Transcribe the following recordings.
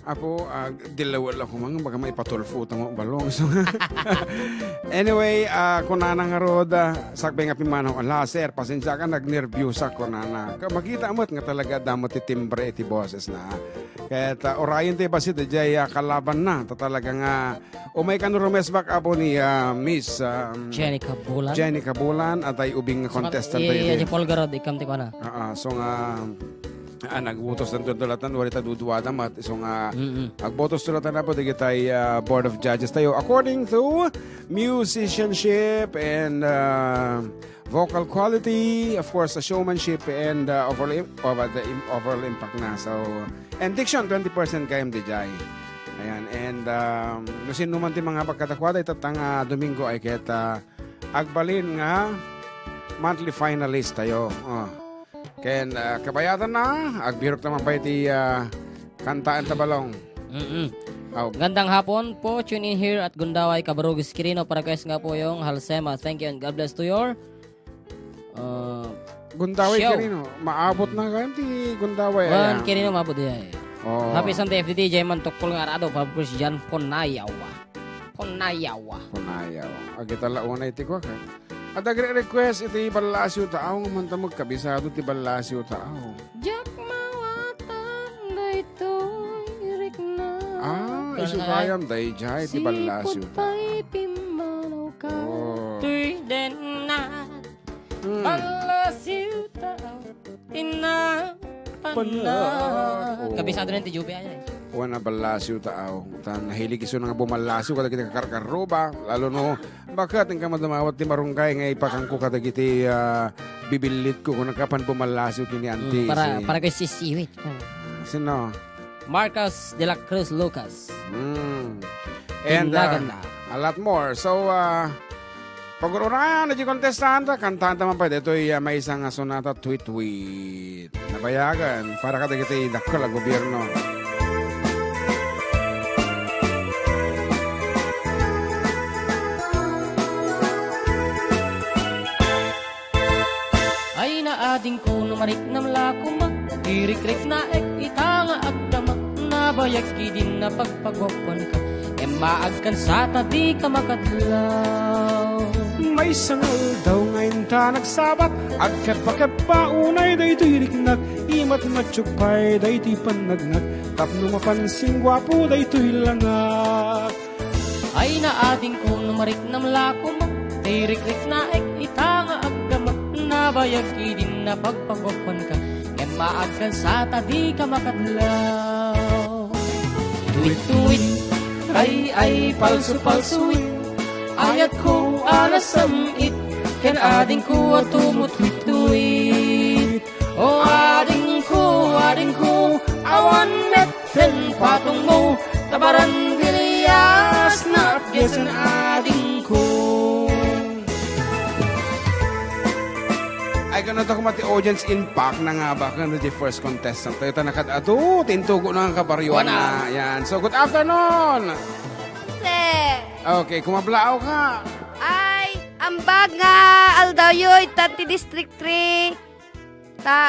Apo, dilawal ako mga baga may patulfo mo balong. So, anyway, kunana nga roda, sakbay nga pimanaw ang laser, pasensya ka, nag-nervous ako kunana. Makita mo nga talaga damot ti timbre iti boses na. Kaya orayon ti ba si Dejay kalaban na, talaga nga, umay ka rumesbak apo ni Miss Jenny Kabulan. Jenny Kabulan at ay ubing contestant tayo. Iya, Polgarod, ikam ti ko na. So nga, nagbutos ng tulatan, wala tayo duduwada mat. So nga, nagbutos tulatan na po, di tayo board of judges tayo. According to musicianship and vocal quality, of course, showmanship and overall impact na. So, and diction, 20% kayong DJ. Ayan, and nusin naman ti mga pagkatakwada, itatang Domingo ay kita agbalin nga monthly finalist tayo. Ken kabayatan na, agbirok naman pa iti kantaan tabalong. Gandang hapon po, tune in here at Gundaway, Cabarugis, Quirino, para guys nga po yung Halsema. Thank you and God bless to your Gundaway show. Quirino, maabot na kayo ti Gundaway. Juan Quirino, mabot diya. Oh. Happy Sunday, FDD, Jayman, Tukpol nga arado, Fabris, Jan, Ponayawa. Agita launa iti kwa ka. At agre-request iti balasyo tao, mantamag kabisado ti balasyo tao. Jak mawatan na ito'y irik na. Isukayam day jay ti balasyo Sipot pa'y pimanaw ka. Tuy den na. Balasyo tao. Inapanlaw. Kabisado rin ti Jubi ay. Wana balasyo tao. Nahilig iso nga bumalasyo kada kita kakarkaroba. Lalo no, bakit ang kamadamawat ti marunggay nga ipakangko kada kiti bibilit ko kung nagkapan bumalasyo kini anti. Para kay sisiwit. Sino? Marcos de la Cruz Lucas. And a lot more. So, pag-urungan na di contestant, kantahan naman pa. Ito ay may isang sonata tweet-tweet. Nabayagan para kada kiti dakol ang gobyerno. Ading ko numarik na malakuma, irik-rik na itanga agdama, nabayag din na pagpagwapan ka, maagkan sa tabi ka makadlaw. May sangal daw ngayon ta nagsabat, agkat pakatpaunay da ito'y riknag, imat matsyupay da ito'y panagnag, tapno mapansing gwapo da ito'y langak. Ay na ading ko numarik na malakuma, irik-rik na itanga agdama, nabayag din na pagpagwapan ka, maagkan sa tabi ka makadlaw. Tuwit-tuwit, ay palso-palsuit, ayat ko alasamit, ken ading ko at tumutwit-tuwit. O ading ko, awan metten patong mo, tabaran gilias na apgesan ading ko. Ay ganun ako mati audience impact na nga ba kung the first contestant tayo nakadado tintugo na ang kabaryuan na yan. So good afternoon. Okay, kumablao ka. Ay, ambag nga aldayoy tanti District 3.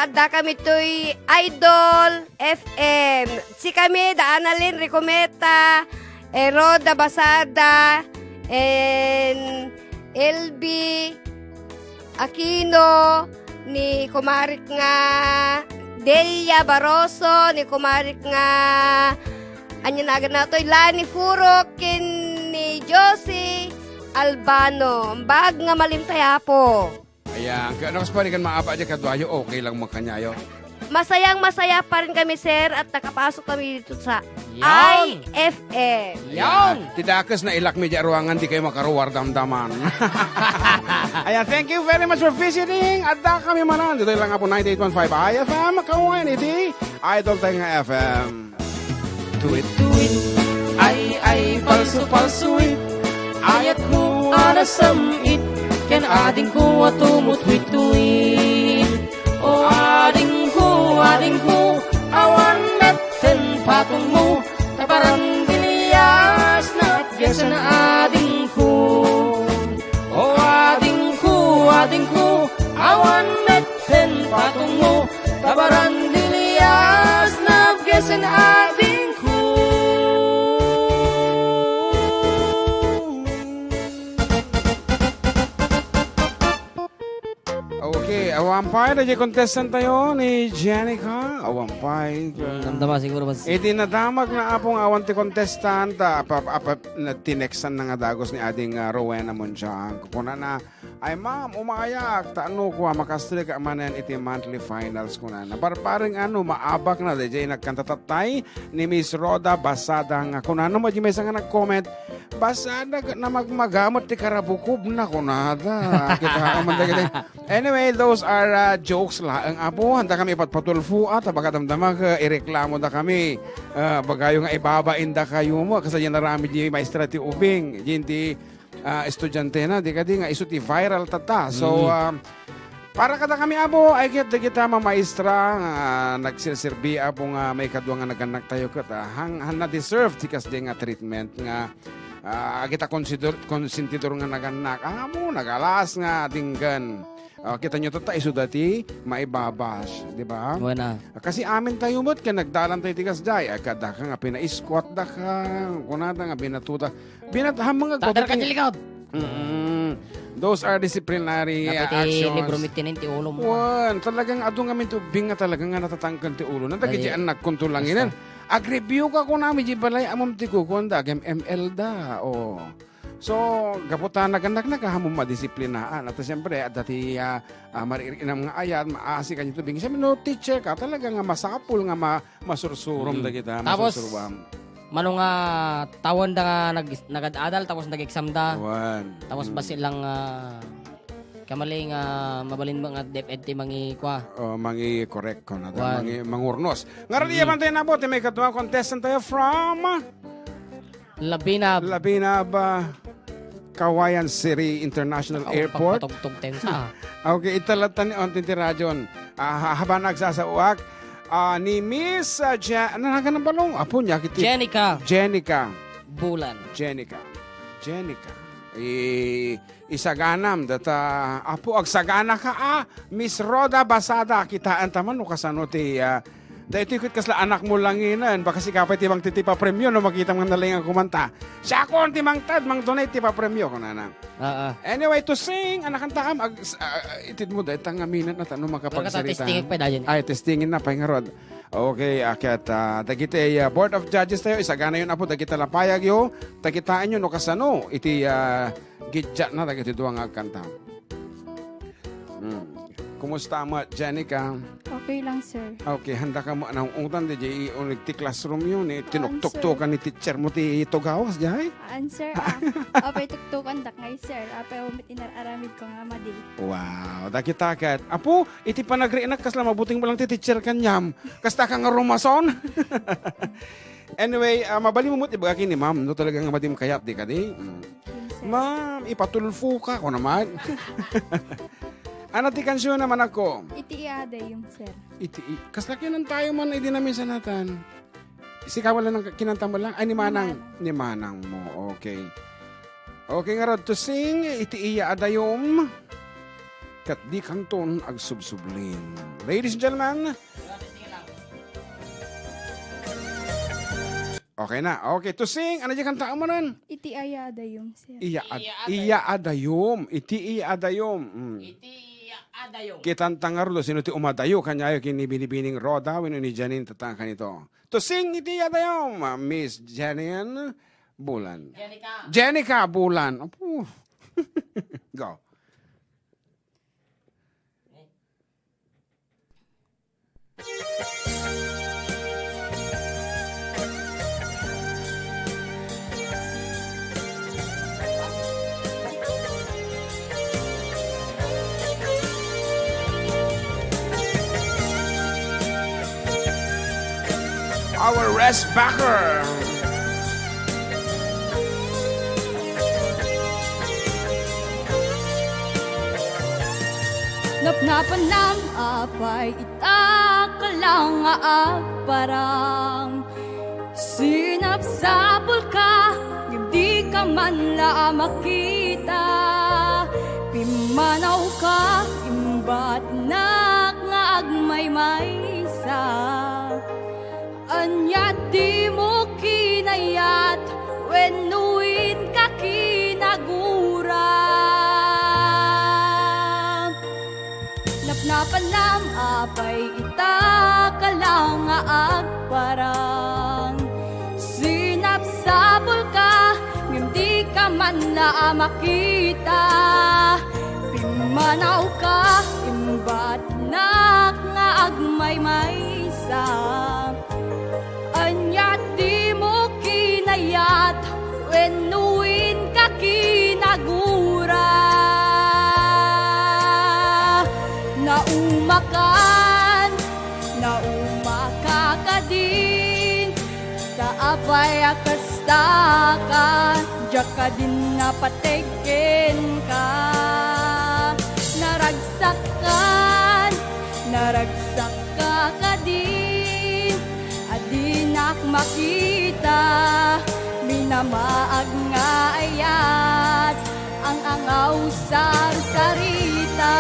Da kami to'y Idol FM. Si kami da Annalyn Ricometa, Roda Basada, and LB Aquino, ni kumarik nga Delia Barroso, ni kumarik nga anya nagan na to'y Lani Furok, ni Josie Albano. Ambag nga malimtaya po. Ayan, kaya nakasapanikan maapa dyan kadwayo, okay lang magkanyayo. Masayang masaya pa rin kami, sir, at nakapasok kami dito sa Yan! IFM. Yan! Tidakas na ilak medya ruangan, di kayo makaruwar damdaman. Ayan, thank you very much for visiting. At da kami manan. Dito lang nga po 98.5 IFM. Kaungan iti Idol Tenga FM. Tuwit-tuwit, ay palso-palsuit, ayat ko alasamit, ken ading ko at tumutwit-tuit. O ading ko, awan metten patong mo, tabaran gilias na apgesan na ading ko. O ading ko, awan metten patungo tabaran dilias nabgesen abing ko. Okay, awampay na di contestant tayo ni Jenica. Awampay. Namdama siguro mas Nadamag na apong awan ti contestant. Na tinextan na nga dagos ni ading Rowena Monchang. Kuna na, ay ma'am, umayak. Taano ko, makastri ka manan iti monthly finals ko na. Parparing maabak na. Diyay nagkantatatay ni Miss Roda Basada nga. Kuna may sa nga nag-comment, Basada na magmagamot ti karabukub na kunada. Kita man dagiti. Anyway, those are jokes lang. Apo, handa kami patpatulfu at bakatamdamag ireklamo da kami. Bagayo nga ibabain da kayo mo. Kasi yan narami di maestra ti ubing. Yan ti estudyante na. Di ka di nga iso ti viral tata. So, para kada kami abo, ay kita mamaestra nagsiserbi abo nga may kadwa nga naganak tayo kita. Hang na deserve ti kas di nga treatment nga kita konsentidor nga naganak. Amo, nagalas nga tinggan. Kita nyo tata iso dati maibabas, di ba? Buena. Kasi amin tayo mo't ka nagdalan tayo tigas day. Kada ka nga pina-squat da ka. Kunada nga binatuta. Binataham mga Tadar ka tilikod. Those are disciplinary Napiti actions. libro mitinin ti ulo mo. Wan, talagang adong kami tubing nga talagang nga natatangkan ti ulo. Nandagi di anak kontulanginan. Ag-review ka ko namin di balay amam ti kukunda. ML da. Oh. So, gaputan naganak na kahamong madisiplinaan. At siyempre, at dati mariirin ng mga ayat, maasi ka nyo tubing. Sabi, no, teacher ka, talaga nga masapul nga masursurom da kita. Tapos, masursuram. Mano nga tawon da nga nag-adal tapos nag-exam da. Wan. Tapos ba silang kamaling mabalin mga DepEd ti mangi kwa. Mangi correct ko na. Wan. Mangurnos. Ngayon, di man tayo nabot. May katuwang contestant tayo from Labinab. Labinab, Kawayan City International Airport. Pagpatugtog tensa. Okay, italatan ni Ontin Tirajon. Habang nagsasauak, ni Miss nanagan ng balong. Apo niya, Jenica. Bulan. Jenica. Isaganam data apo agsagana ka Miss Roda Basada kitaan taman no kasano ti dahil tikot kasla anak mo lang inan. Baka si kapay timang titipa premyo no makita mga nalingang kumanta. Siya ako ang timang tad, mang donate tipa premyo ko na. Anyway, to sing, anak ang taam, itid mo dahil tangaminan na tanong makapagsalita. Testingin pa dahil. Ay, testingin na, pahingarod. Okay, akyat, dagiti Board of Judges tayo, isagana yun apo, dagita lapayag yo, dagitaan yun no kasano, iti gidja na, dagiti duwang agkanta. Kumusta mo, Jenica? Okay lang, sir. Okay, handa ka mo anong utan di ti classroom yun tinuktuktukan ni teacher mo ti togawas jay? Sir, apay tuktukan dak ngay, sir. Apay umit inararamid ko nga madi. Wow, dakitakat. Apo, iti panagriinak kasla mabuting mo lang ti teacher kanyam. Kasta ka nga rumason. Anyway, mabali mo ibagaki ni ma'am. No talagang madim kayat di ka di. Ma'am, ipatulfo ka ko naman. Ano ti kansyon naman ako? Itiada yung, sir. Kasla kinan tayo man ay dinaminsan natin. Sikawan lang ng kinanta mo lang. Ay, ni Manang mo. Okay. Okay nga rod to sing. Iti adayom. Kat di kang ton ag subsublin. Ladies and gentlemen. Okay na. Okay, to sing. Ano di kanta mo nun? Iti adayom, sir. Iya adayom. Iti adayom. Adayom. Kitang tangarlo, sino ti umadayo, kanyayo kinibinibining Roda, wino ni Janine tatang kanito. To sing iti adayom, Miss Janine Bulan. Jenica Bulan. Go. Our rest backer. Napnapan ng apay itakalang parang sinapsapol ka, hindi ka man la makita. Pimanaw ka, imbat na nga maysa. Anya di mo kinayat wenuin ka kinagura. Napnapanam apay ita kalang agparang. Sinapsabol ka ngem di ka man na makita. Pimanaw ka imbat nak nga agmay maysa. Anya di mo kinayat wenuin ka kinagura. Naumakan, naumakakadin, kaapay akastakan, jaka din napatekin ka. Naragsakan, naragsak ka din, adinak makita, minamaag nga ayat, ang angaw sarita.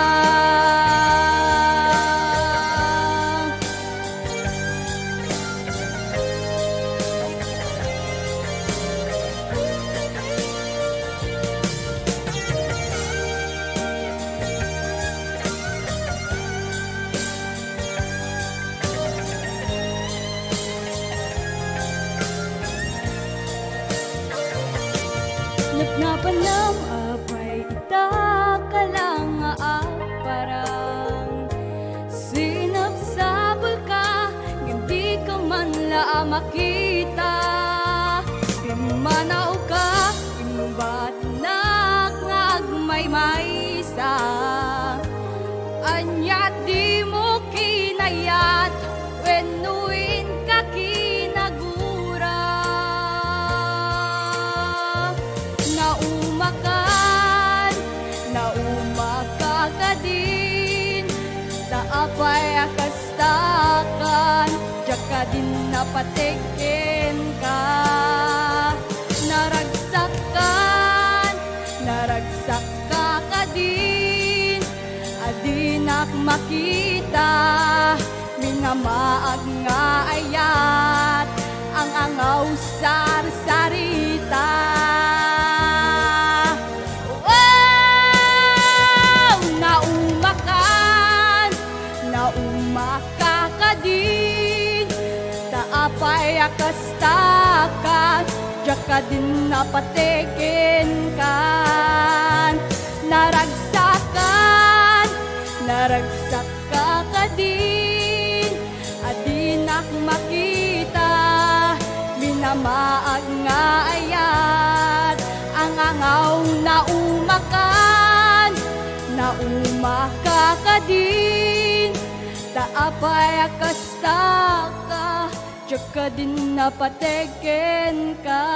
Napnapanam apay ita kalang parang. Sinapsabol ka hindi ka man la makita. Pimanaw ka imbat nak ngagmay maysa. Anya di mo kinayat wenuin ka kinagura. Naumakan, naumakakadin, taapay akastakan, jaka din napatekin ka. Naragsakan, naragsak ka din, adinak makita, minamaag nga ayat, ang angaw sarita. Naumakakadin, taapay akastakan, jaka din napatekin kan. Naragsakan, naragsak ka din, adinak makita, minamaag nga ayat, ang angaw naumakan, naumakakadin, taapay akastaka, jaka din napatekin ka.